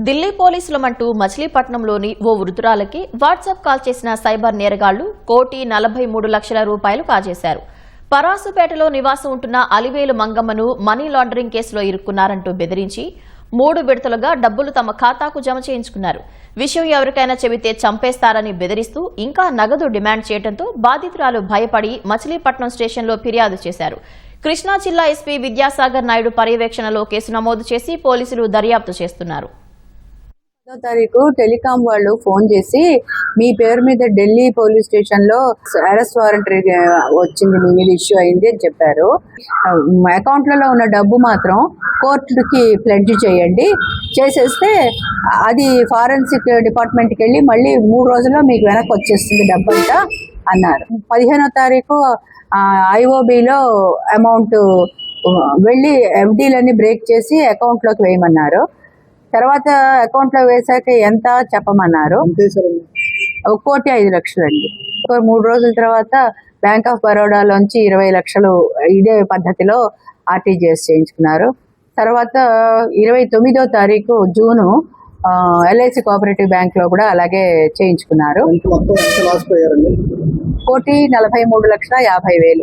ఢిల్లీ పోలీసులమంటూ మచిలీపట్నంలోని ఓ వృద్ధురాలకి WhatsApp call చేసిన cyber నేరగాళ్లు 1,43,00,000 రూపాయలు కాజేశారు. పరాసుపేటలో నివాసం ఉంటున్న అలివేలు మంగమ్మను మనీ లాండరింగ్ కేసులో ఇరుక్కున్నారంటూ బెదిరించి 3 విడతలుగా డబ్బులు తమ ఖాతాకు జమ చేయించుకున్నారు. విషయం ఎవరికైనా చెబితే చంపేస్తారని బెదిరిస్తూ ఇంకా నగదు డిమాండ్ చేయడంతో బాధితురాలు భయపడి మచిలీపట్నం స్టేషన్లో ఫిర్యాదు చేశారు. కృష్ణా జిల్లా ఎస్పీ విద్యాసాగర్ నాయుడు పర్యవేక్షణలో కేసు నమోదు చేసి పోలీసులు దర్యాప్తు చేస్తున్నారు. తారీఖు టెలికాం వాళ్ళు ఫోన్ చేసి మీ పేరు మీద ఢిల్లీ పోలీస్ స్టేషన్ లో అరెస్ట్ వారెంట్ వచ్చింది, మీ మీద ఇష్యూ అయింది అని చెప్పారు. అకౌంట్లలో ఉన్న డబ్బు మాత్రం కోర్టుకి ప్లెడ్జ్ చేయండి, చేసేస్తే అది ఫారెన్సిక్ డిపార్ట్మెంట్కి వెళ్ళి మళ్ళీ 3 రోజుల్లో మీకు వెనక్కి వచ్చేస్తుంది డబ్బు అంతా అన్నారు. 15వ తారీఖు ఐఓబిలో అమౌంట్ వెళ్ళి ఎఫ్డీలన్నీ బ్రేక్ చేసి అకౌంట్లోకి వేయమన్నారు. తర్వాత అకౌంట్ లో వేసాక ఎంత చెప్పమన్నారు. 1,05,00,000 అండి. 3 రోజుల తర్వాత బ్యాంక్ ఆఫ్ బరోడాలోంచి 20 లక్షలు ఇదే పద్ధతిలో ఆర్టీజీఎస్ చేయించుకున్నారు. తర్వాత 29వ తారీఖు జూను ఎల్ఐసి కోఆపరేటివ్ బ్యాంక్ లో కూడా అలాగే చేయించుకున్నారు. 1,43,50,000.